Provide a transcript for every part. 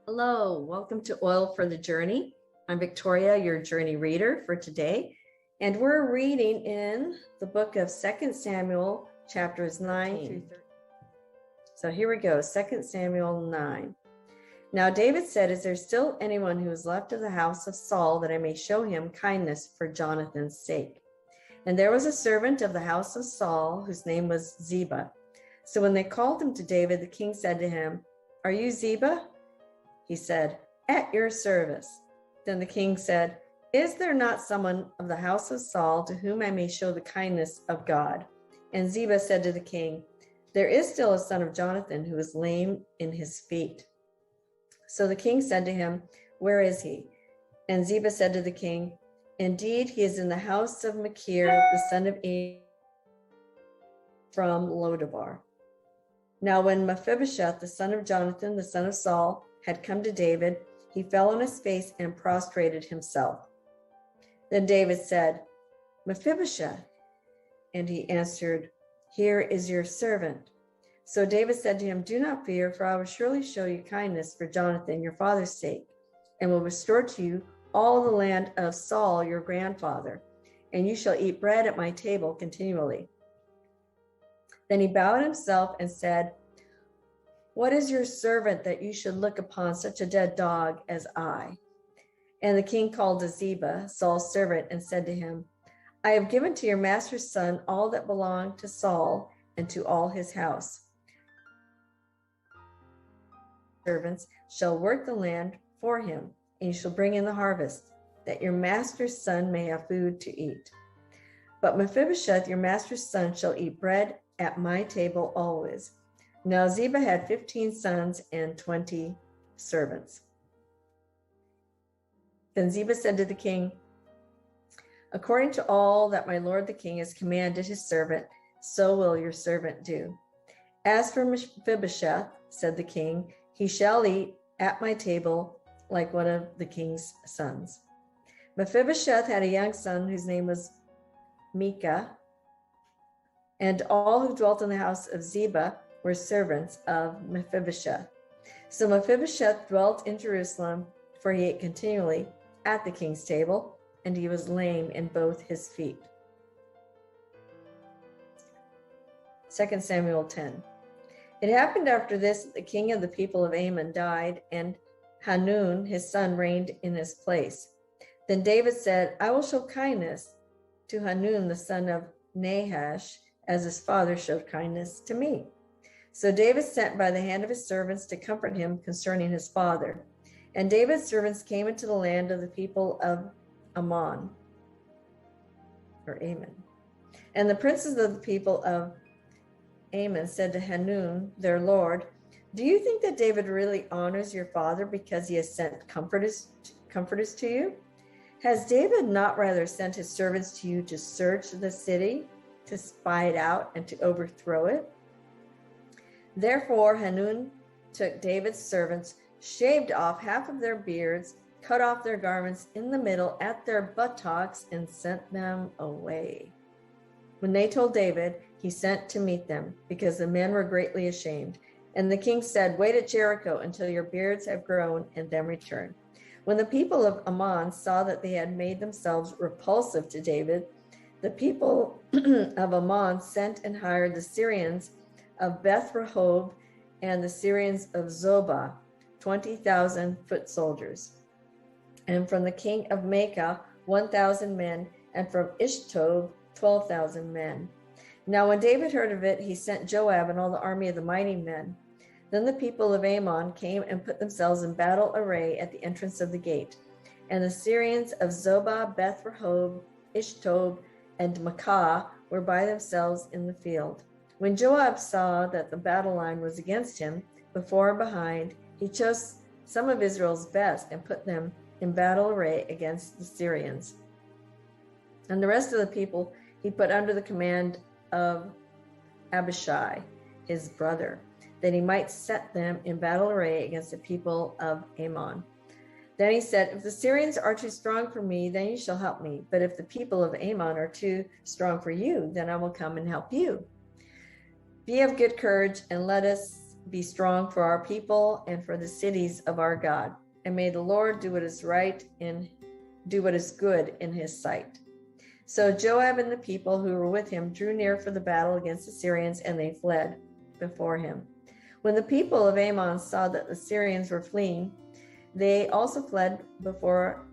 Hello, welcome to Oil for the Journey. I'm Victoria, your journey reader for today, and we're reading in the book of 2 Samuel, chapters 9 through 13. So here we go, 2 Samuel 9. Now David said, "Is there still anyone who is left of the house of Saul, that I may show him kindness for Jonathan's sake?" And there was a servant of the house of Saul, whose name was Ziba. So when they called him to David, the king said to him, "Are you Ziba?" He said, "At your service." Then the king said, "Is there not someone of the house of Saul to whom I may show the kindness of God?" And Ziba said to the king, "There is still a son of Jonathan who is lame in his feet." So the king said to him, "Where is he?" And Ziba said to the king, "Indeed, he is in the house of Machir, the son of E from Lodabar." Now when Mephibosheth, the son of Jonathan, the son of Saul, had come to David, he fell on his face and prostrated himself. Then David said, "Mephibosheth." And he answered, "Here is your servant." So David said to him, "Do not fear, for I will surely show you kindness for Jonathan, your father's sake, and will restore to you all the land of Saul, your grandfather, and you shall eat bread at my table continually." Then he bowed himself and said, "What is your servant that you should look upon such a dead dog as I?" And the king called to Ziba, Saul's servant, and said to him, "I have given to your master's son all that belonged to Saul and to all his house. Servants shall work the land for him, and you shall bring in the harvest, that your master's son may have food to eat. But Mephibosheth, your master's son, shall eat bread at my table always." Now Ziba had 15 sons and 20 servants. Then Ziba said to the king, "According to all that my lord the king has commanded his servant, so will your servant do. As for Mephibosheth," said the king, "he shall eat at my table like one of the king's sons." Mephibosheth had a young son whose name was Micah, and all who dwelt in the house of Ziba were servants of Mephibosheth. So Mephibosheth dwelt in Jerusalem, for he ate continually at the king's table, and he was lame in both his feet. 2 Samuel 10. It happened after this that the king of the people of Ammon died, and Hanun, his son, reigned in his place. Then David said, "I will show kindness to Hanun, the son of Nahash, as his father showed kindness to me." So David sent by the hand of his servants to comfort him concerning his father. And David's servants came into the land of the people of Ammon. And the princes of the people of Ammon said to Hanun, their lord, "Do you think that David really honors your father because he has sent comforters to you? Has David not rather sent his servants to you to search the city, to spy it out, and to overthrow it?" Therefore Hanun took David's servants, shaved off half of their beards, cut off their garments in the middle at their buttocks, and sent them away. When they told David, he sent to meet them, because the men were greatly ashamed. And the king said, "Wait at Jericho until your beards have grown, and then return." When the people of Ammon saw that they had made themselves repulsive to David, the people of Ammon sent and hired the Syrians of Beth Rehob and the Syrians of Zobah, 20,000 foot soldiers, and from the king of Maacah 1,000 men, and from Ishtob 12,000 men. Now when David heard of it, he sent Joab and all the army of the mighty men. Then the people of Ammon came and put themselves in battle array at the entrance of the gate, and the Syrians of Zobah, Beth Rehob, Ishtob, and Maacah were by themselves in the field. When Joab saw that the battle line was against him, before and behind, he chose some of Israel's best and put them in battle array against the Syrians. And the rest of the people he put under the command of Abishai, his brother, that he might set them in battle array against the people of Ammon. Then he said, "If the Syrians are too strong for me, then you shall help me. But if the people of Ammon are too strong for you, then I will come and help you. Be of good courage, and let us be strong for our people and for the cities of our God. And may the Lord do what is right and do what is good in his sight. So Joab and the people who were with him drew near for the battle against the Syrians, and they fled before him. When the people of Ammon saw that the Syrians were fleeing, they also fled before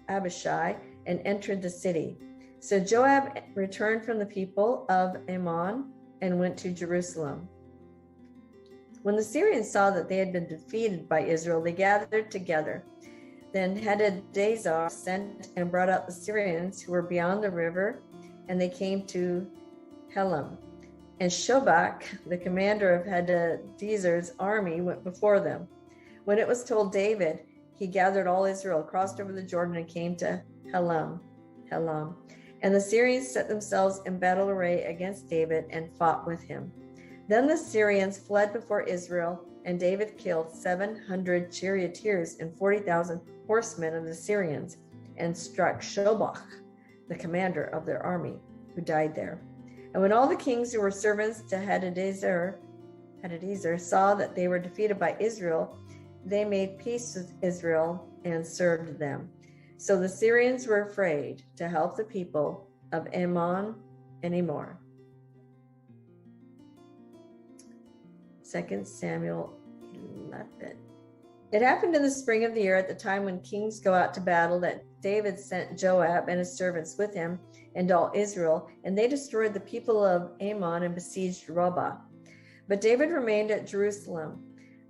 Abishai and entered the city. So Joab returned from the people of Ammon and went to Jerusalem. When the Syrians saw that they had been defeated by Israel, they gathered together. Then Hadadezer sent and brought out the Syrians who were beyond the river, and they came to Helam. And Shobach, the commander of Hadadezer's army, went before them. When it was told David, he gathered all Israel, crossed over the Jordan, and came to Helam. And the Syrians set themselves in battle array against David and fought with him. Then the Syrians fled before Israel, and David killed 700 charioteers and 40,000 horsemen of the Syrians, and struck Shobach, the commander of their army, who died there. And when all the kings who were servants to Hadadezer saw that they were defeated by Israel, they made peace with Israel and served them. So the Syrians were afraid to help the people of Ammon anymore. 2 Samuel 11. It happened in the spring of the year, at the time when kings go out to battle, that David sent Joab and his servants with him and all Israel, and they destroyed the people of Ammon and besieged Rabbah. But David remained at Jerusalem.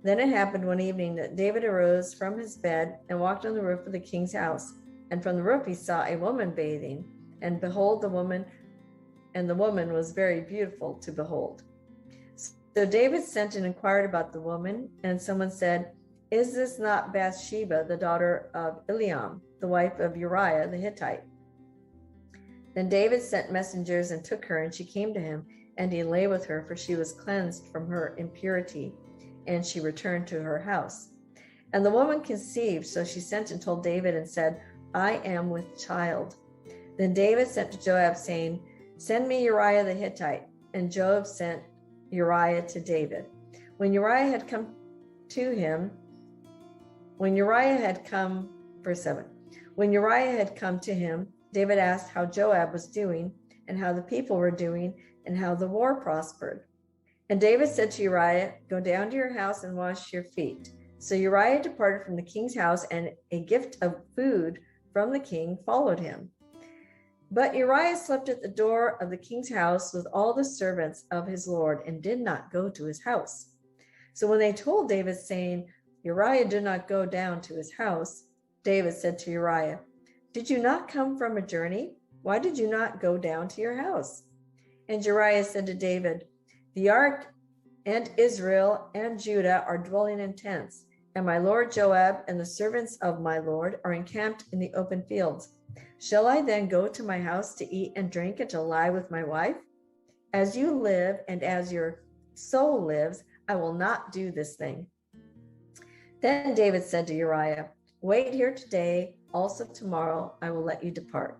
Then it happened one evening that David arose from his bed and walked on the roof of the king's house. And from the roof he saw a woman bathing, and behold, the woman was very beautiful to behold. So David sent and inquired about the woman, and someone said, "Is this not Bathsheba, the daughter of Eliam, the wife of Uriah the Hittite?" Then David sent messengers and took her, and she came to him, and he lay with her, for she was cleansed from her impurity, and she returned to her house. And the woman conceived, so she sent and told David and said, "I am with child." Then David sent to Joab, saying, "Send me Uriah the Hittite." And Joab sent Uriah to David. When Uriah had come to him, David asked how Joab was doing, and how the people were doing, and how the war prospered. And David said to Uriah, "Go down to your house and wash your feet." So Uriah departed from the king's house, and a gift of food from the king followed him. But Uriah slept at the door of the king's house with all the servants of his lord, and did not go to his house. So when they told David, saying, "Uriah did not go down to his house," David said to Uriah, "Did you not come from a journey? Why did you not go down to your house?" And Uriah said to David, "The ark and Israel and Judah are dwelling in tents, and my lord Joab and the servants of my lord are encamped in the open fields. Shall I then go to my house to eat and drink and to lie with my wife? As you live and as your soul lives, I will not do this thing." Then David said to Uriah, "Wait here today, also tomorrow I will let you depart."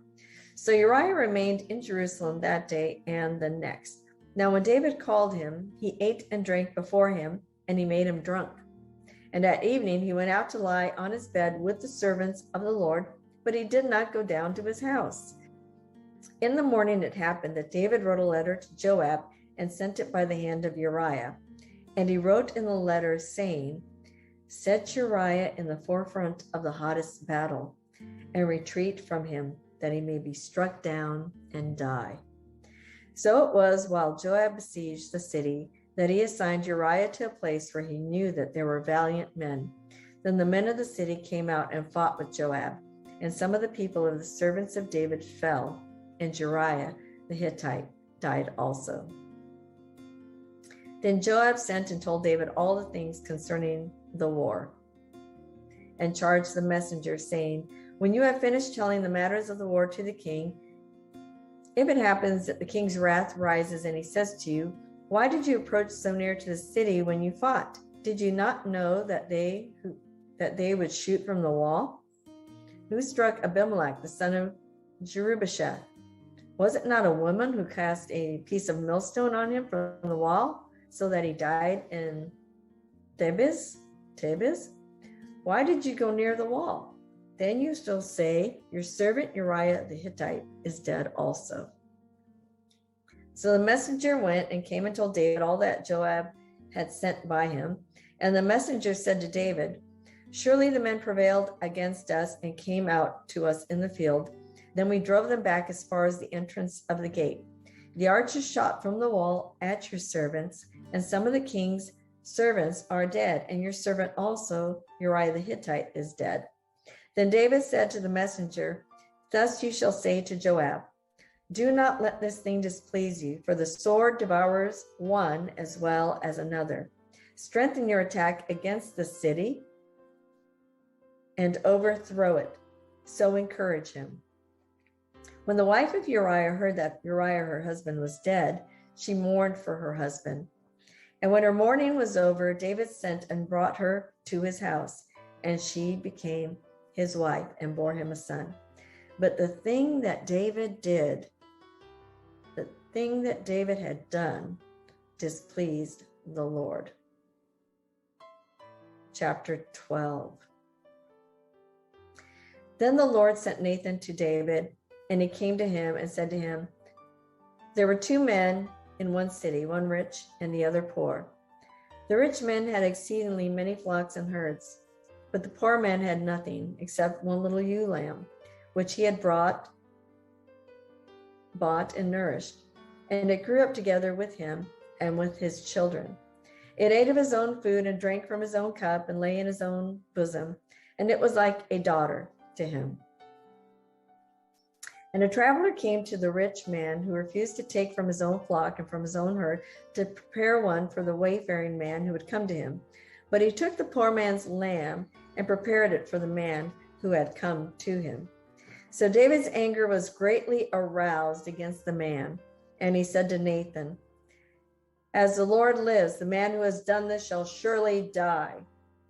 So Uriah remained in Jerusalem that day and the next. Now when David called him, he ate and drank before him, and he made him drunk. And at evening he went out to lie on his bed with the servants of the Lord, but he did not go down to his house. In the morning it happened that David wrote a letter to Joab and sent it by the hand of Uriah. And he wrote in the letter, saying, "Set Uriah in the forefront of the hottest battle, and retreat from him, that he may be struck down and die." So it was while Joab besieged the city that he assigned Uriah to a place where he knew that there were valiant men. Then the men of the city came out and fought with Joab, and some of the people of the servants of David fell, and Uriah the Hittite died also. Then Joab sent and told David all the things concerning the war, and charged the messenger, saying, "When you have finished telling the matters of the war to the king, if it happens that the king's wrath rises and he says to you, 'Why did you approach so near to the city when you fought? Did you not know that they would shoot from the wall? Who struck Abimelech, the son of Jerubasheth? Was it not a woman who cast a piece of millstone on him from the wall, so that he died in Tebez, why did you go near the wall? Then you shall say, your servant Uriah the Hittite is dead also. So the messenger went and came and told David all that Joab had sent by him. And the messenger said to David, surely the men prevailed against us and came out to us in the field. Then we drove them back as far as the entrance of the gate. The archers shot from the wall at your servants, and some of the king's servants are dead, and your servant also, Uriah the Hittite, is dead. Then David said to the messenger, thus you shall say to Joab, do not let this thing displease you, for the sword devours one as well as another. Strengthen your attack against the city and overthrow it. So encourage him. When the wife of Uriah heard that Uriah, her husband, was dead, she mourned for her husband. And when her mourning was over, David sent and brought her to his house, and she became his wife and bore him a son. But the thing that David did, the thing that David had done, displeased the Lord. Chapter 12. Then the Lord sent Nathan to David, and he came to him and said to him, there were two men in one city, one rich and the other poor. The rich man had exceedingly many flocks and herds, but the poor man had nothing except one little ewe lamb, which he had bought and nourished, and it grew up together with him and with his children. It ate of his own food and drank from his own cup and lay in his own bosom, and it was like a daughter to him. And a traveler came to the rich man, who refused to take from his own flock and from his own herd to prepare one for the wayfaring man who had come to him. But he took the poor man's lamb and prepared it for the man who had come to him. So David's anger was greatly aroused against the man, and he said to Nathan, as the Lord lives, the man who has done this shall surely die,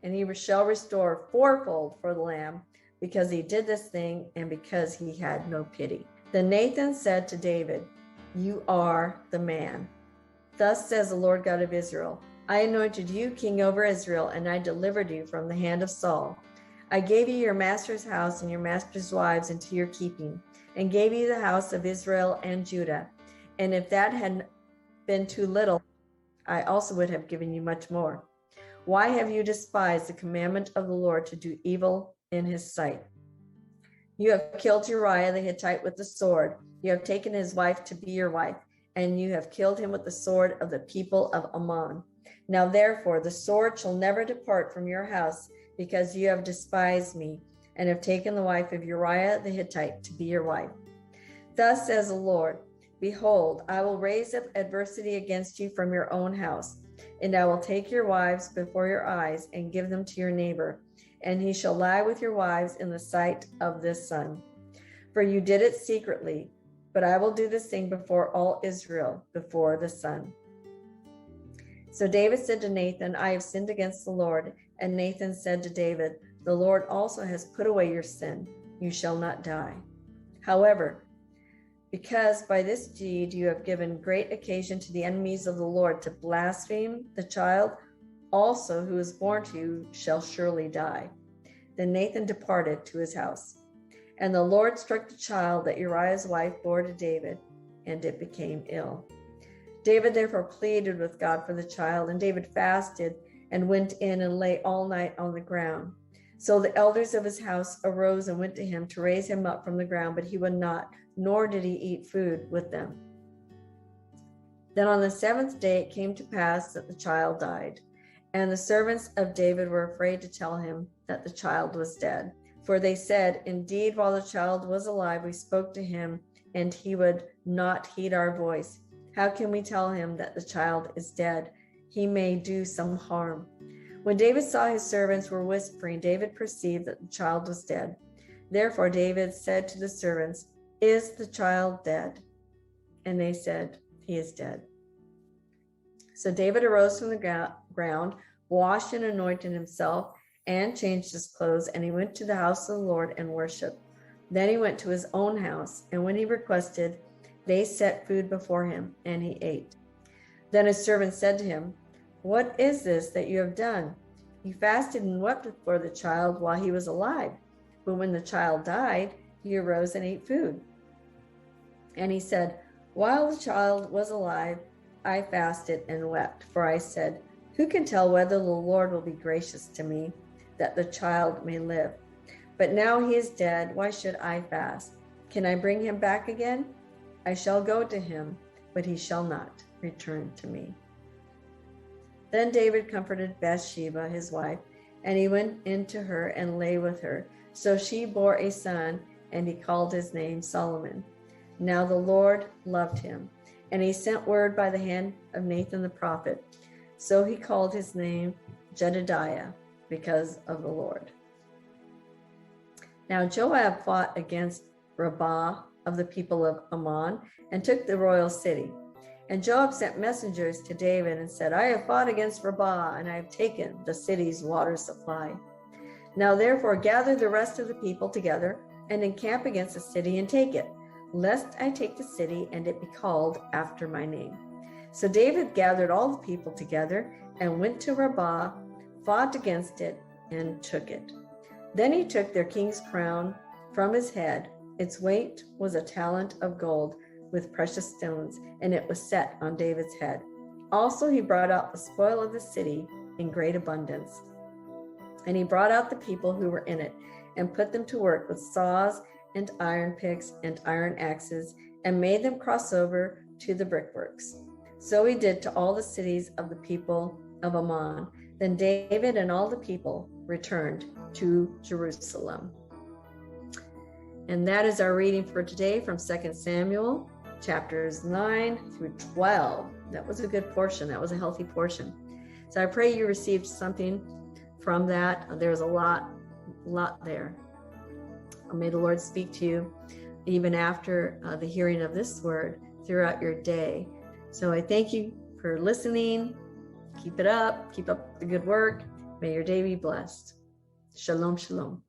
and he shall restore fourfold for the lamb, because he did this thing and because he had no pity. Then Nathan said to David, you are the man. Thus says the Lord God of Israel, I anointed you king over Israel, and I delivered you from the hand of Saul. I gave you your master's house and your master's wives into your keeping, and gave you the house of Israel and Judah. And if that had been too little, I also would have given you much more. Why have you despised the commandment of the Lord to do evil in his sight? You have killed Uriah the Hittite with the sword. You have taken his wife to be your wife, and you have killed him with the sword of the people of Ammon. Now therefore the sword shall never depart from your house, because you have despised me, and have taken the wife of Uriah the Hittite to be your wife. Thus says the Lord, behold, I will raise up adversity against you from your own house, and I will take your wives before your eyes and give them to your neighbor, and he shall lie with your wives in the sight of this sun. For you did it secretly, but I will do this thing before all Israel, before the sun. So David said to Nathan, I have sinned against the Lord. And Nathan said to David, the Lord also has put away your sin. You shall not die. However, because by this deed you have given great occasion to the enemies of the Lord to blaspheme, the child also who is born to you shall surely die. Then Nathan departed to his house. And the Lord struck the child that Uriah's wife bore to David, and it became ill. David therefore pleaded with God for the child, and David fasted and went in and lay all night on the ground. So the elders of his house arose and went to him to raise him up from the ground, but he would not, nor did he eat food with them. Then on the seventh day it came to pass that the child died, and the servants of David were afraid to tell him that the child was dead. For they said, indeed, while the child was alive, we spoke to him, and he would not heed our voice. How can we tell him that the child is dead? He may do some harm. When David saw his servants were whispering, David perceived that the child was dead. Therefore David said to the servants, is the child dead? And they said, he is dead. So David arose from the ground, washed and anointed himself, and changed his clothes, and he went to the house of the Lord and worshiped. Then he went to his own house, and when he requested, they set food before him, and he ate. Then his servant said to him, What is this that you have done? You fasted and wept for the child while he was alive. But when the child died, he arose and ate food. And he said, while the child was alive, I fasted and wept, for I said, who can tell whether the Lord will be gracious to me, that the child may live? But now he is dead, why should I fast? Can I bring him back again? I shall go to him, but he shall not return to me. Then David comforted Bathsheba, his wife, and he went in to her and lay with her. So she bore a son, and he called his name Solomon. Now the Lord loved him, and he sent word by the hand of Nathan the prophet. So he called his name Jedediah, because of the Lord. Now Joab fought against Rabbah of the people of Ammon and took the royal city. And Joab sent messengers to David and said, I have fought against Rabbah, and I have taken the city's water supply. Now therefore gather the rest of the people together and encamp against the city and take it, lest I take the city and it be called after my name. So David gathered all the people together and went to Rabbah, fought against it, and took it. Then he took their king's crown from his head. Its weight was a talent of gold with precious stones, and it was set on David's head. Also he brought out the spoil of the city in great abundance. And he brought out the people who were in it and put them to work with saws and iron picks and iron axes, and made them cross over to the brickworks. So he did to all the cities of the people of Ammon. Then David and all the people returned to Jerusalem. And that is our reading for today from 2 Samuel, chapters 9 through 12. That was a good portion. That was a healthy portion. So I pray you received something from that. There's a lot there. May the Lord speak to you even after the hearing of this word throughout your day. So I thank you for listening. Keep it up. Keep up the good work. May your day be blessed. Shalom, shalom.